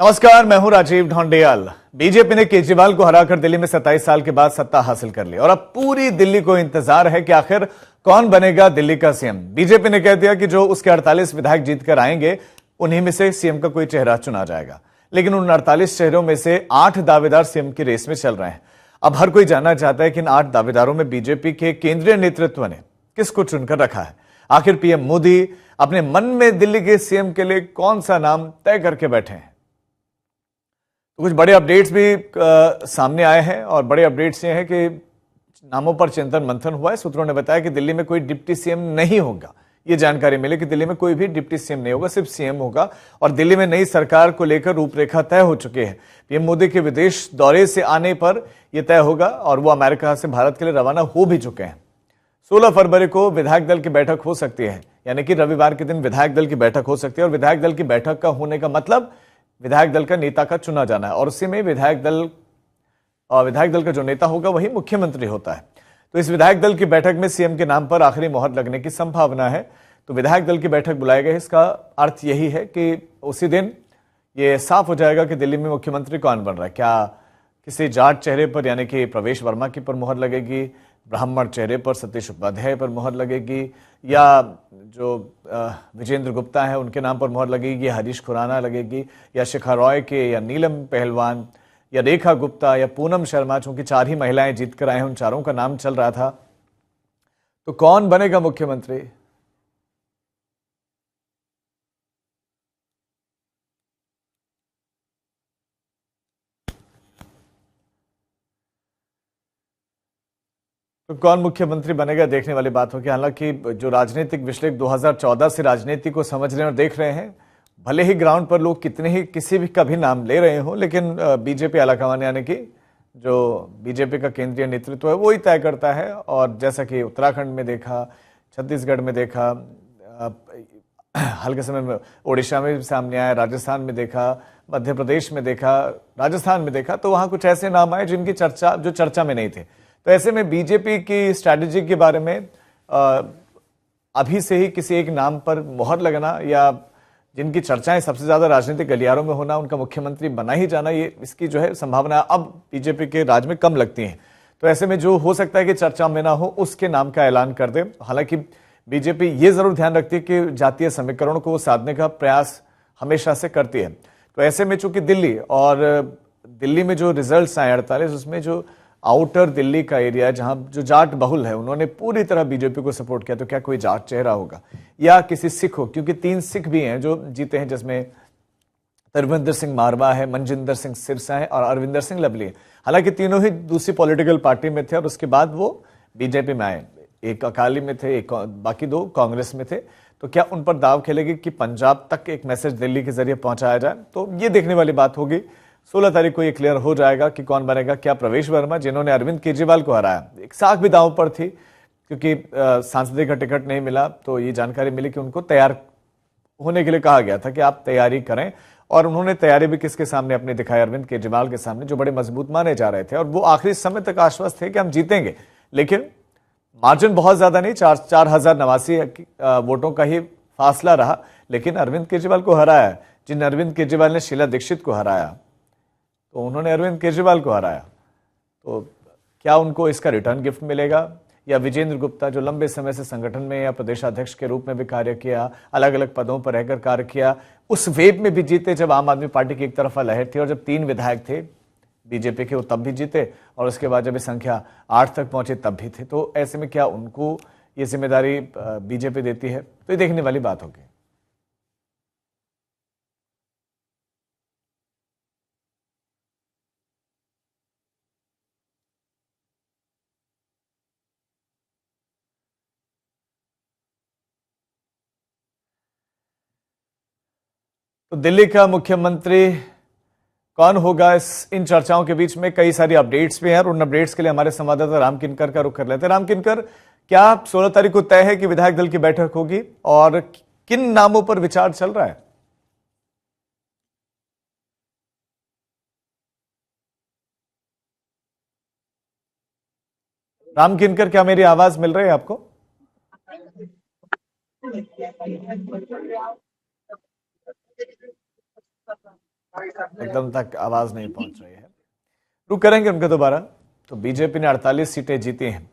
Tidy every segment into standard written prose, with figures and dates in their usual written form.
नमस्कार, मैं हूं राजीव ढोंडियाल। बीजेपी ने केजरीवाल को हराकर दिल्ली में 27 साल के बाद सत्ता हासिल कर ली और अब पूरी दिल्ली को इंतजार है कि आखिर कौन बनेगा दिल्ली का सीएम। बीजेपी ने कह दिया कि जो उसके 48 विधायक जीतकर आएंगे उन्हीं में से सीएम का कोई चेहरा चुना जाएगा। लेकिन उन 48 चेहरों में से 8 दावेदार सीएम की रेस में चल रहे हैं। अब हर कोई जानना चाहता है कि इन 8 दावेदारों में बीजेपी के केंद्रीय नेतृत्व ने किसको चुनकर रखा है। आखिर पीएम मोदी अपने मन में दिल्ली के सीएम के लिए कौन सा नाम तय करके बैठे हैं। तो कुछ बड़े अपडेट्स भी सामने आए हैं और बड़े अपडेट्स ये हैं कि नामों पर चिंतन मंथन हुआ है। सूत्रों ने बताया कि दिल्ली में कोई डिप्टी सीएम नहीं होगा। ये जानकारी मिली कि दिल्ली में कोई भी डिप्टी सीएम नहीं होगा, सिर्फ सीएम होगा। और दिल्ली में नई सरकार को लेकर रूपरेखा तय हो चुकी है। पीएम मोदी के विदेश दौरे से आने पर यह तय होगा और वो अमेरिका से भारत के लिए रवाना हो भी चुके हैं। 16 फरवरी को विधायक दल की बैठक हो सकती है, यानी कि रविवार के दिन विधायक दल की बैठक हो सकती है। और विधायक दल की बैठक का होने का मतलब विधायक दल का नेता का चुना जाना है और उसी में विधायक दल का जो नेता होगा वही मुख्यमंत्री होता है। तो इस विधायक दल की बैठक में सीएम के नाम पर आखिरी मोहर लगने की संभावना है। तो विधायक दल की बैठक बुलाई गई, इसका अर्थ यही है कि उसी दिन ये साफ हो जाएगा कि दिल्ली में मुख्यमंत्री कौन बन रहा है। क्या किसी जाट चेहरे पर यानी कि प्रवेश वर्मा की पर मोहर लगेगी, ब्राह्मण चेहरे पर सतीश उपाध्याय पर मोहर लगेगी, या जो विजेंद्र गुप्ता है उनके नाम पर मोहर लगेगी, या हरीश खुराना लगेगी, या शिखा रॉय के, या नीलम पहलवान, या रेखा गुप्ता, या पूनम शर्मा। चूंकि 4 ही महिलाएं जीतकर आए हैं, उन चारों का नाम चल रहा था। तो कौन बनेगा मुख्यमंत्री? तो कौन मुख्यमंत्री बनेगा देखने वाली बात होगी। हालांकि जो राजनीतिक विश्लेषक 2014 से राजनीति को समझ रहे हैं और देख रहे हैं, भले ही ग्राउंड पर लोग कितने ही किसी भी का भी नाम ले रहे हो, लेकिन बीजेपी आलाकमान यानी कि जो बीजेपी का केंद्रीय नेतृत्व है वो ही तय करता है। और जैसा कि उत्तराखंड में देखा, छत्तीसगढ़ में देखा, हल्के समय में ओडिशा में भी सामने आया, राजस्थान में देखा, मध्य प्रदेश में देखा, राजस्थान में देखा, तो वहां कुछ ऐसे नाम आए जिनकी चर्चा में नहीं थे। तो ऐसे में बीजेपी की स्ट्रैटेजी के बारे में अभी से ही किसी एक नाम पर मोहर लगना या जिनकी चर्चाएं सबसे ज्यादा राजनीतिक गलियारों में होना, उनका मुख्यमंत्री बना ही जाना, ये इसकी जो है संभावना अब बीजेपी के राज में कम लगती है। तो ऐसे में जो हो सकता है कि चर्चा में ना हो उसके नाम का ऐलान कर दे। हालांकि बीजेपी ये जरूर ध्यान रखती है कि जातीय समीकरण को साधने का प्रयास हमेशा से करती है। तो ऐसे में चूंकि दिल्ली में जो रिजल्ट आए 48, उसमें जो आउटर दिल्ली का एरिया जहां जो जाट बहुल है, उन्होंने पूरी तरह बीजेपी को सपोर्ट किया। तो क्या कोई जाट चेहरा होगा या किसी सिख हो, क्योंकि 3 सिख भी हैं जो जीते हैं, जिसमें तरविंदर सिंह मारवा है, मनजिंदर सिंह सिरसा है और अरविंदर सिंह लवली है। हालांकि तीनों ही दूसरी पॉलिटिकल पार्टी में थे और उसके बाद वो बीजेपी में आए। एक अकाली में थे, एक बाकी 2 कांग्रेस में थे। तो क्या उन पर दाव खेलेगी कि पंजाब तक एक मैसेज दिल्ली के जरिए पहुंचाया जाए? तो ये देखने वाली बात होगी। 16 तारीख को ये क्लियर हो जाएगा कि कौन बनेगा। क्या प्रवेश वर्मा, जिन्होंने अरविंद केजरीवाल को हराया, एक साख भी दांव पर थी क्योंकि सांसदीय का टिकट नहीं मिला, तो ये जानकारी मिली कि उनको तैयार होने के लिए कहा गया था कि आप तैयारी करें। और उन्होंने तैयारी भी किसके सामने अपनी दिखाई? अरविंद केजरीवाल के सामने, जो बड़े मजबूत माने जा रहे थे। और वो आखिरी समय तक आश्वस्त थे कि हम जीतेंगे, लेकिन मार्जिन बहुत ज्यादा नहीं, 4,089 वोटों का ही फासला रहा। लेकिन अरविंद केजरीवाल को हराया, जिन अरविंद केजरीवाल ने शीला दीक्षित को हराया, तो उन्होंने अरविंद केजरीवाल को हराया। तो क्या उनको इसका रिटर्न गिफ्ट मिलेगा? या विजेंद्र गुप्ता, जो लंबे समय से संगठन में या प्रदेशाध्यक्ष के रूप में भी कार्य किया, अलग अलग पदों पर रहकर कार्य किया, उस वेव में भी जीते जब आम आदमी पार्टी की एक तरफा लहर थी और जब 3 विधायक थे बीजेपी के, वो तब भी जीते, और उसके बाद जब ये संख्या 8 तक पहुंचे तब भी थे। तो ऐसे में क्या उनको ये जिम्मेदारी बीजेपी देती है? तो ये देखने वाली बात होगी। तो दिल्ली का मुख्यमंत्री कौन होगा, इन चर्चाओं के बीच में कई सारी अपडेट्स भी हैं और उन अपडेट्स के लिए हमारे संवाददाता राम किनकर का रुख कर लेते हैं। राम किनकर, क्या 16 तारीख को तय है कि विधायक दल की बैठक होगी और किन नामों पर विचार चल रहा है? राम किनकर, क्या मेरी आवाज मिल रही है आपको? एकदम तक आवाज नहीं पहुंच रही है। रुक करेंगे उनके दोबारा। तो बीजेपी ने 48 सीटें जीती हैं।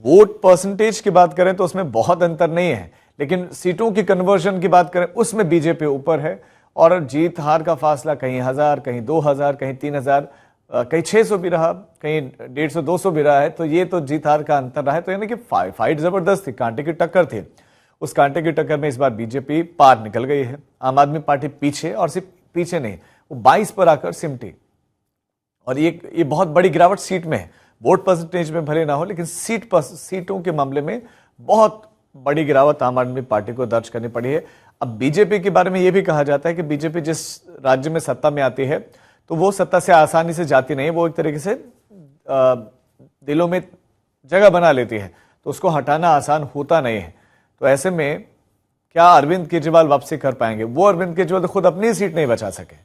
वोट परसेंटेज की बात करें तो उसमें बहुत अंतर नहीं है, लेकिन सीटों की कन्वर्जन की बात करें उसमें बीजेपी ऊपर है। और जीत हार का फासला कहीं 1000, कहीं 2000, कहीं 3000, कहीं 600 भी रहा, कहीं 150, 200 भी रहा है। तो ये तो जीत हार का अंतर रहा है। तो यानी कि फाइट जबरदस्त थी, कांटे की टक्कर थी। उस कांटे की टक्कर में इस बार बीजेपी पार निकल गई है। आम आदमी पार्टी पीछे, और सिर्फ पीछे नहीं, वो 22 पर आकर सिमटी। और ये बहुत बड़ी गिरावट सीट में है। वोट परसेंटेज में भले ना हो, लेकिन सीटों के मामले में बहुत बड़ी गिरावट आम आदमी पार्टी को दर्ज करनी पड़ी है। अब बीजेपी के बारे में यह भी कहा जाता है कि बीजेपी जिस राज्य में सत्ता में आती है तो वो सत्ता से आसानी से जाती नहीं, वो एक तरीके से दिलों में जगह बना लेती है, तो उसको हटाना आसान होता नहीं है। तो ऐसे में क्या अरविंद केजरीवाल वापसी कर पाएंगे? वो अरविंद केजरीवाल तो खुद अपनी सीट नहीं बचा सके।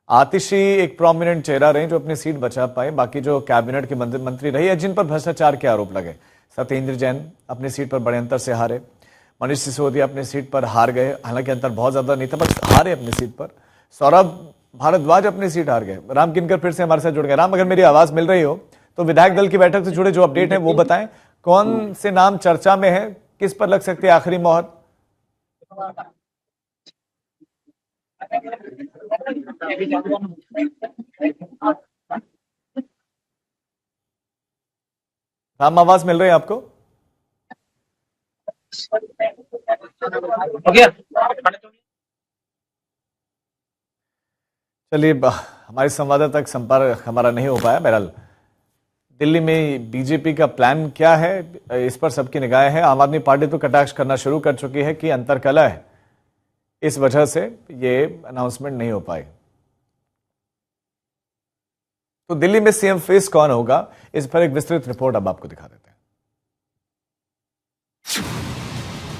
आतिशी एक प्रोमिनेंट चेहरा रहे जो अपनी सीट बचा पाए। बाकी जो कैबिनेट के मंत्री रही है जिन पर भ्रष्टाचार के आरोप लगे, सत्येंद्र जैन अपनी सीट पर बड़े अंतर से हारे, मनीष सिसोदिया अपनी सीट पर हार गए, हालांकि अंतर बहुत ज्यादा नहीं था, बस हारे अपनी सीट पर। सौरभ भारद्वाज अपनी सीट हार गए। राम किनकर फिर से हमारे साथ जुड़ गए। राम, अगर मेरी आवाज मिल रही हो तो विधायक दल की बैठक से जुड़े जो अपडेट है वो बताएं। कौन से नाम चर्चा में है, किस पर लग सकती है आखिरी मोहर? राम, आवाज मिल रही है आपको? चलिए, हमारे संवाददाता तक संपर्क हमारा नहीं हो पाया। बहरहाल दिल्ली में बीजेपी का प्लान क्या है, इस पर सबकी निगाहें हैं। आम आदमी पार्टी तो कटाक्ष करना शुरू कर चुकी है कि अंतरकलह है, इस वजह से ये अनाउंसमेंट नहीं हो पाई। तो दिल्ली में सीएम फेस कौन होगा, इस पर एक विस्तृत रिपोर्ट अब आपको दिखा देते हैं।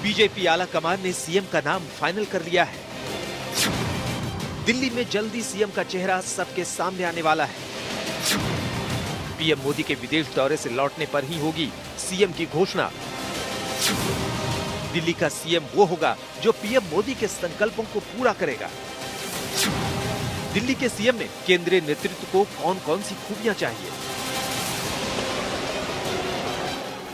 बीजेपी आला कमान ने सीएम का नाम फाइनल कर लिया है। दिल्ली में जल्दी सीएम का चेहरा सबके सामने आने वाला है। पीएम मोदी के विदेश दौरे से लौटने पर ही होगी सीएम की घोषणा। दिल्ली का सीएम वो होगा जो पीएम मोदी के संकल्पों को पूरा करेगा। दिल्ली के सीएम में केंद्रीय नेतृत्व को कौन कौन सी खूबियां चाहिए?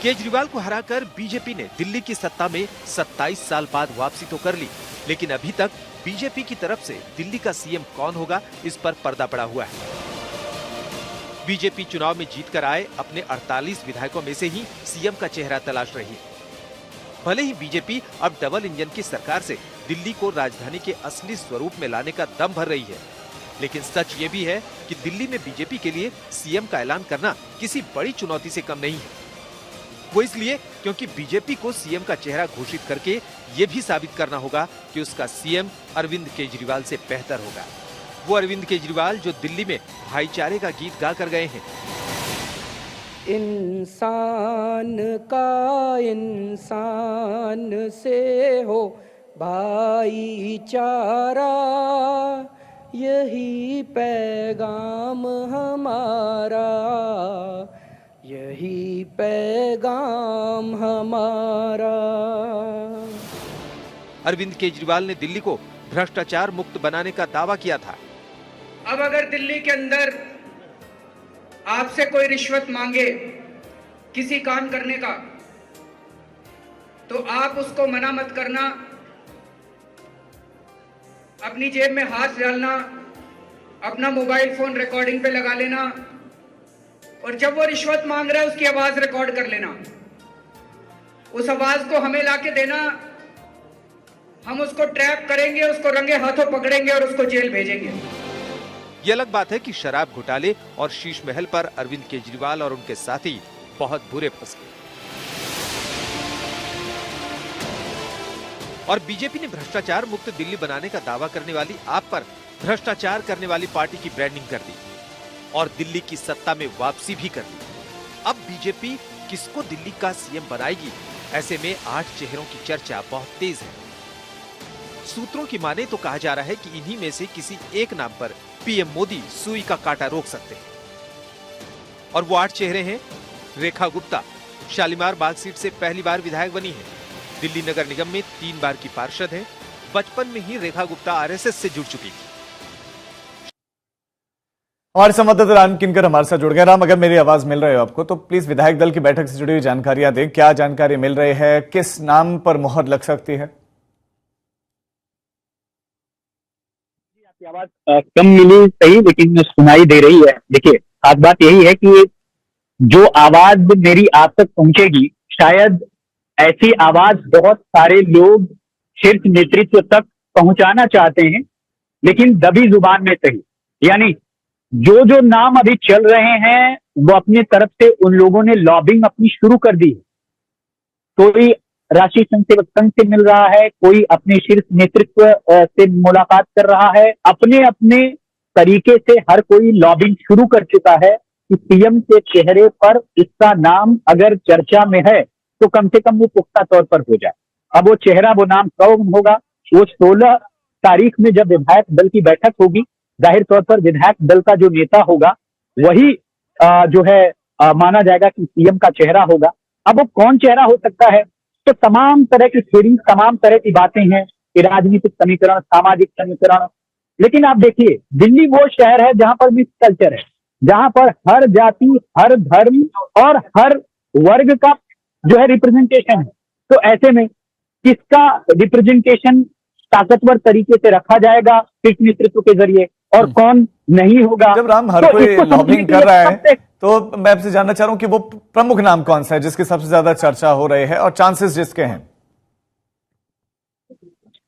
केजरीवाल को हराकर बीजेपी ने दिल्ली की सत्ता में 27 साल बाद वापसी तो कर ली, लेकिन अभी तक बीजेपी की तरफ से दिल्ली का सीएम कौन होगा, इस पर पर्दा पड़ा हुआ है। बीजेपी चुनाव में जीतकर आए अपने 48 विधायकों में से ही सीएम का चेहरा तलाश रही है। भले ही बीजेपी अब डबल इंजन की सरकार से दिल्ली को राजधानी के असली स्वरूप में लाने का दम भर रही है, लेकिन सच ये भी है कि दिल्ली में बीजेपी के लिए सीएम का ऐलान करना किसी बड़ी चुनौती से कम नहीं है। वो इसलिए क्योंकि बीजेपी को सीएम का चेहरा घोषित करके ये भी साबित करना होगा कि उसका सीएम अरविंद केजरीवाल से बेहतर होगा। वो अरविंद केजरीवाल जो दिल्ली में भाईचारे का गीत गा कर गए हैं। इंसान का इंसान से हो भाईचारा, यही पैगाम हमारा, यही पैगाम हमारा। अरविंद केजरीवाल ने दिल्ली को भ्रष्टाचार मुक्त बनाने का दावा किया था। अब अगर दिल्ली के अंदर आपसे कोई रिश्वत मांगे किसी काम करने का, तो आप उसको मना मत करना, अपनी जेब में हाथ डालना, अपना मोबाइल फोन रिकॉर्डिंग पे लगा लेना, और जब वो रिश्वत मांग रहा है उसकी आवाज रिकॉर्ड कर लेना। उस आवाज को हमें लाके देना, हम उसको ट्रैप करेंगे, उसको रंगे हाथों पकड़ेंगे और उसको जेल भेजेंगे। ये अलग बात है कि शराब घोटाले और शीश महल पर अरविंद केजरीवाल और उनके साथी बहुत बुरे फंसे। और बीजेपी ने भ्रष्टाचार मुक्त दिल्ली बनाने का दावा करने वाली आप पर भ्रष्टाचार करने वाली पार्टी की ब्रांडिंग कर दी और दिल्ली की सत्ता में वापसी भी कर दी। अब बीजेपी किसको दिल्ली का सीएम बनाएगी, ऐसे में 8 चेहरों की चर्चा बहुत तेज है। सूत्रों की माने तो कहा जा रहा है कि इन्हीं में से किसी एक नाम पर पीएम मोदी सुई का कांटा रोक सकते हैं। और वो 8 चेहरे हैं। रेखा गुप्ता शालीमार बाग सीट से पहली बार विधायक बनी है। दिल्ली नगर निगम में 3 बार की पार्षद है। बचपन में ही रेखा गुप्ता आरएसएस से जुड़ चुकी थी। हमारे संवाददाता राम किनकर हमारे साथ जुड़ गए। राम, अगर मेरी आवाज मिल रही हो आपको तो प्लीज विधायक दल की बैठक से जुड़ी हुई जानकारियां दें। क्या जानकारी मिल रही है, किस नाम पर मोहर लग सकती है? आवाज कम मिली सही, लेकिन सुनाई दे रही है। देखिए, खास बात यही है कि जो आवाज मेरी आप तक पहुंचेगी, शायद ऐसी आवाज बहुत सारे लोग शीर्ष नेतृत्व तक पहुंचाना चाहते हैं, लेकिन दबी जुबान में सही। यानी जो नाम अभी चल रहे हैं वो अपनी तरफ से उन लोगों ने लॉबिंग अपनी शुरू कर दी। कोई राष्ट्रीय स्वयंसेवक संघ से मिल रहा है, कोई अपने शीर्ष नेतृत्व से मुलाकात कर रहा है। अपने अपने तरीके से हर कोई लॉबिंग शुरू कर चुका है कि सीएम के चेहरे पर इसका नाम अगर चर्चा में है तो कम से कम वो पुख्ता तौर पर हो जाए। अब वो चेहरा, वो नाम कौन होगा, वो 16 तारीख में जब विधायक दल की बैठक होगी, जाहिर तौर पर विधायक दल का जो नेता होगा वही जो है माना जाएगा कि सीएम का चेहरा होगा। अब वो कौन चेहरा हो सकता है, तो तमाम तरह की थ्योरी, तमाम तरह की बातें हैं कि राजनीतिक समीकरण, सामाजिक समीकरण। लेकिन आप देखिए, दिल्ली वो शहर है जहां पर मिक्स कल्चर है, जहां पर हर जाति, हर धर्म और हर वर्ग का जो है रिप्रेजेंटेशन है। तो ऐसे में किसका रिप्रेजेंटेशन ताकतवर तरीके से रखा जाएगा शीर्ष नेतृत्व के जरिए और कौन नहीं होगा। जब राम हर कोई लॉबिंग कर रहा है तो मैं आपसे जानना चाह रहा हूं कि वो प्रमुख नाम कौन सा है जिसकी सबसे ज्यादा चर्चा हो रही है और चांसेस जिसके हैं?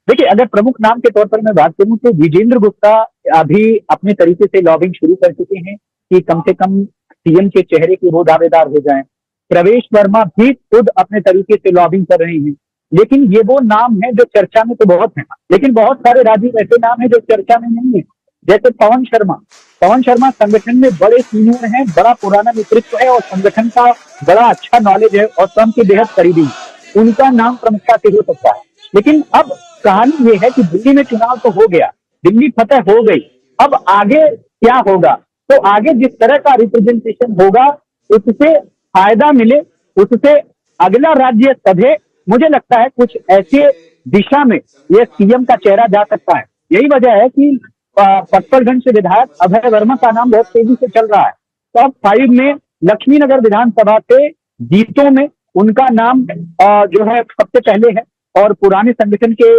देखिए, अगर प्रमुख नाम के तौर पर मैं बात करूं तो विजेंद्र गुप्ता अभी अपने तरीके से लॉबिंग शुरू कर चुके हैं कि कम से कम सीएम के चेहरे के वो दावेदार हो जाएं। प्रवेश वर्मा भी खुद अपने तरीके से लॉबिंग कर रहे हैं। लेकिन ये वो नाम है जो चर्चा में तो बहुत है, लेकिन बहुत सारे राजीव ऐसे नाम है जो चर्चा में नहीं है। जैसे पवन शर्मा संगठन में बड़े सीनियर हैं, बड़ा पुराना नेतृत्व है और संगठन का बड़ा अच्छा नॉलेज है और स्वयं के बेहद करीबी, उनका नाम प्रमुखता से हो सकता है। लेकिन अब कहानी ये है कि दिल्ली में चुनाव तो हो गया, दिल्ली फतह हो गई, अब आगे क्या होगा? तो आगे जिस तरह का रिप्रेजेंटेशन होगा उससे फायदा मिले, उससे अगला राज्य सधे, मुझे लगता है कुछ ऐसे दिशा में ये सीएम का चेहरा जा सकता है। यही वजह है कि पटपरगंज से विधायक अभय वर्मा का नाम बहुत तेजी से चल रहा है। टॉप 5 में लक्ष्मीनगर विधानसभा से जीतों में उनका नाम जो है सबसे पहले है और पुराने संगठन के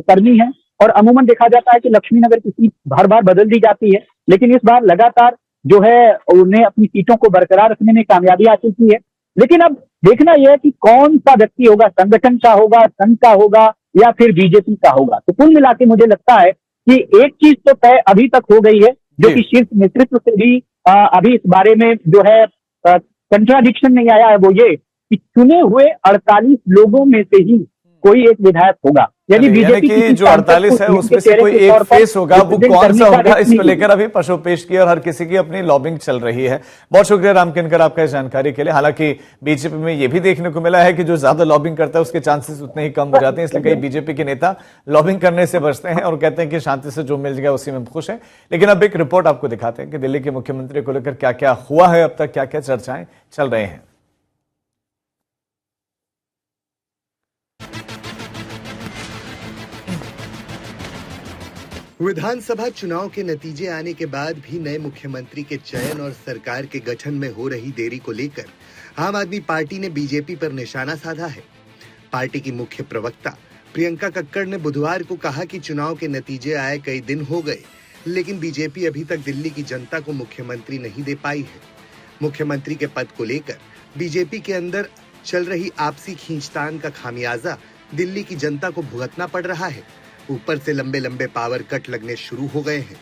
कर्मी हैं। और अमूमन देखा जाता है कि लक्ष्मीनगर की सीट बार बार बदल दी जाती है, लेकिन इस बार लगातार जो है उन्हें अपनी सीटों को बरकरार रखने में कामयाबी हासिल की है। लेकिन अब देखना यह है कि कौन सा व्यक्ति होगा, संगठन का होगा, संघ का होगा या फिर बीजेपी का होगा। तो कुल मिला के मुझे लगता है कि एक चीज तो तय अभी तक हो गई है, जो कि शीर्ष नेतृत्व से भी अभी इस बारे में जो है कंट्राडिक्शन नहीं आया है, वो ये कि चुने हुए 48 लोगों में से ही कोई एक विधायक होगा। यानी बीजेपी की जो 48 है उसमें से कोई एक फेस होगा, वो कौन सा होगा इस पर लेकर अभी पशु पेश की और हर किसी की अपनी लॉबिंग चल रही है। बहुत शुक्रिया राम किनकर आपका इस जानकारी के लिए। हालांकि बीजेपी में यह भी देखने को मिला है कि जो ज्यादा लॉबिंग करता है उसके चांसेस उतने ही कम हो जाते हैं, इसलिए कई बीजेपी के नेता लॉबिंग करने से बचते हैं और कहते हैं कि शांति से जो मिल गया उसी में खुश है। लेकिन अब एक रिपोर्ट आपको दिखाते हैं कि दिल्ली के मुख्यमंत्री को लेकर क्या क्या हुआ है, अब तक क्या क्या चर्चाएं चल रहे हैं। विधानसभा चुनाव के नतीजे आने के बाद भी नए मुख्यमंत्री के चयन और सरकार के गठन में हो रही देरी को लेकर आम आदमी पार्टी ने बीजेपी पर निशाना साधा है। पार्टी की मुख्य प्रवक्ता प्रियंका कक्कड़ ने बुधवार को कहा कि चुनाव के नतीजे आए कई दिन हो गए, लेकिन बीजेपी अभी तक दिल्ली की जनता को मुख्यमंत्री नहीं दे पाई है। मुख्यमंत्री के पद को लेकर बीजेपी के अंदर चल रही आपसी खींचतान का खामियाजा दिल्ली की जनता को भुगतना पड़ रहा है। ऊपर से लंबे लंबे पावर कट लगने शुरू हो गए हैं।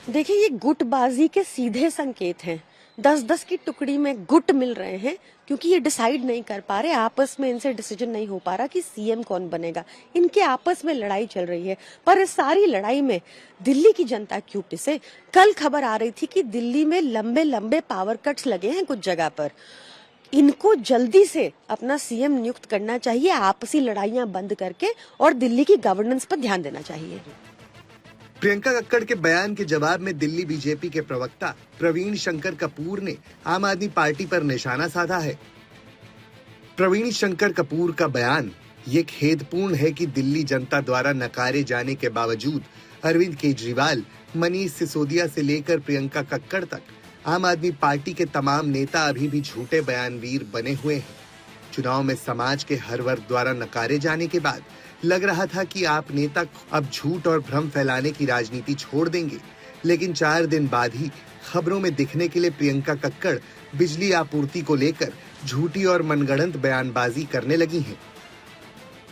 देखिए, ये गुटबाजी के सीधे संकेत हैं। 10-10 की टुकड़ी में गुट मिल रहे हैं क्योंकि ये डिसाइड नहीं कर पा रहे, आपस में इनसे डिसीजन नहीं हो पा रहा कि सीएम कौन बनेगा। इनके आपस में लड़ाई चल रही है, पर इस सारी लड़ाई में दिल्ली की जनता क्यों पिसे? कल खबर आ रही थी कि दिल्ली में लंबे लंबे पावर कट्स लगे हैं कुछ जगह पर। इनको जल्दी से अपना सीएम नियुक्त करना चाहिए, आपसी लड़ाइयां बंद करके, और दिल्ली की गवर्नेंस पर ध्यान देना चाहिए। प्रियंका कक्कड़ के बयान के जवाब में दिल्ली बीजेपी के प्रवक्ता प्रवीण शंकर कपूर ने आम आदमी पार्टी पर निशाना साधा है। प्रवीण शंकर कपूर का बयान ये खेदपूर्ण है कि दिल्ली जनता द्वारा नकारे जाने के बावजूद अरविंद केजरीवाल मनीष सिसोदिया से लेकर प्रियंका कक्कड़ तक आम आदमी पार्टी के तमाम नेता अभी भी झूठे बयानवीर बने हुए हैं। चुनाव में समाज के हर वर्ग द्वारा नकारे जाने के बाद लग रहा था कि आप नेता अब झूठ और भ्रम फैलाने की राजनीति छोड़ देंगे, लेकिन 4 दिन बाद ही खबरों में दिखने के लिए प्रियंका कक्कड़ बिजली आपूर्ति को लेकर झूठी और मनगढ़ंत बयानबाजी करने लगी हैं।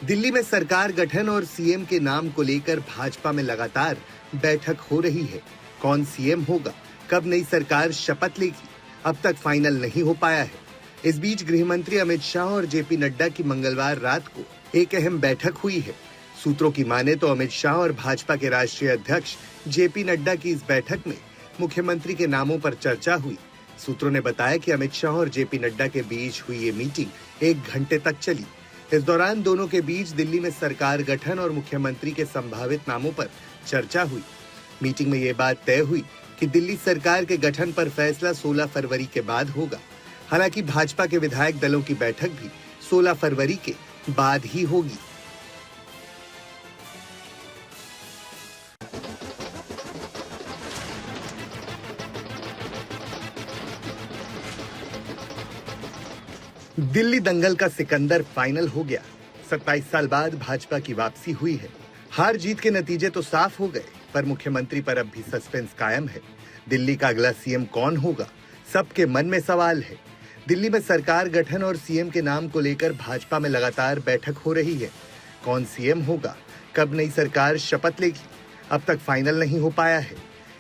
दिल्ली में सरकार गठन और सीएम के नाम को लेकर भाजपा में लगातार बैठक हो रही है। कौन सीएम होगा, कब नई सरकार शपथ लेगी, अब तक फाइनल नहीं हो पाया है। इस बीच गृह मंत्री अमित शाह और जेपी नड्डा की मंगलवार रात को एक अहम बैठक हुई है। सूत्रों की माने तो अमित शाह और भाजपा के राष्ट्रीय अध्यक्ष जेपी नड्डा की इस बैठक में मुख्यमंत्री के नामों पर चर्चा हुई। सूत्रों ने बताया कि अमित शाह और जेपी नड्डा के बीच हुई ये मीटिंग 1 घंटे तक चली। इस दौरान दोनों के बीच दिल्ली में सरकार गठन और मुख्यमंत्री के संभावित नामों पर चर्चा हुई। मीटिंग में ये बात तय हुई कि दिल्ली सरकार के गठन पर फैसला 16 फरवरी के बाद होगा। हालांकि भाजपा के विधायक दलों की बैठक भी 16 फरवरी के बाद ही होगी। दिल्ली दंगल का सिकंदर फाइनल हो गया। 27 साल बाद भाजपा की वापसी हुई है। हार जीत के नतीजे तो साफ हो गए, पर मुख्यमंत्री पर अब भी सस्पेंस कायम है। दिल्ली का अगला सीएम कौन होगा, सबके मन में सवाल है। दिल्ली में सरकार गठन और सीएम के नाम को लेकर भाजपा में लगातार बैठक हो रही है। कौन सीएम होगा, कब नई सरकार शपथ लेगी, अब तक फाइनल नहीं हो पाया है।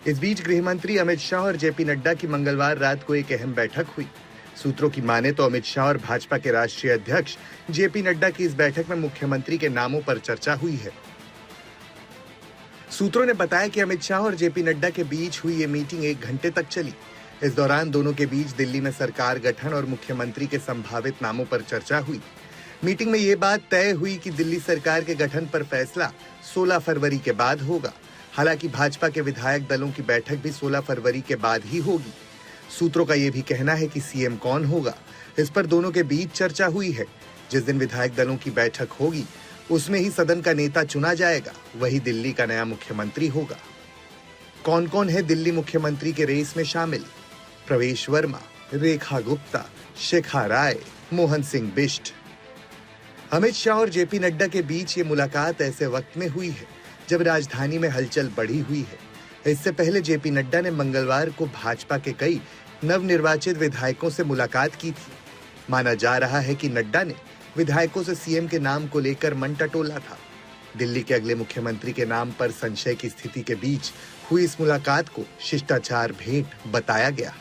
इस बीच गृह मंत्री अमित शाह और जेपी नड्डा की मंगलवार रात को एक अहम बैठक हुई। सूत्रों की माने तो अमित शाह और भाजपा के राष्ट्रीय अध्यक्ष जेपी नड्डा की इस बैठक में मुख्यमंत्री के नामों पर चर्चा हुई है। सूत्रों ने बताया कि अमित शाह और जेपी नड्डा के बीच हुई ये मीटिंग 1 घंटे तक चली। इस दौरान दोनों के बीच दिल्ली में सरकार गठन और मुख्यमंत्री के संभावित नामों पर चर्चा हुई। मीटिंग में ये बात तय हुई कि दिल्ली सरकार के गठन पर फैसला 16 फरवरी के बाद होगा। हालांकि भाजपा के विधायक दलों की बैठक भी 16 फरवरी के बाद ही होगी। सूत्रों का यह भी कहना है कि सीएम कौन होगा, इस पर दोनों के बीच चर्चा हुई है। जिस दिन विधायक दलों की बैठक होगी उसमें ही सदन का नेता चुना जाएगा, वही दिल्ली का नया मुख्यमंत्री होगा। कौन कौन है दिल्ली मुख्यमंत्री के रेस में शामिल? प्रवेश वर्मा, रेखा गुप्ता, शिखा राय, मोहन सिंह बिष्ट। अमित शाह और जेपी नड्डा के बीच ये मुलाकात ऐसे वक्त में हुई है जब राजधानी में हलचल बढ़ी हुई है। इससे पहले जेपी नड्डा ने मंगलवार को भाजपा के कई नवनिर्वाचित विधायकों से मुलाकात की थी। माना जा रहा है कि नड्डा ने विधायकों से सीएम के नाम को लेकर मन टटोला था। दिल्ली के अगले मुख्यमंत्री के नाम पर संशय की स्थिति के बीच हुई इस मुलाकात को शिष्टाचार भेंट बताया गया।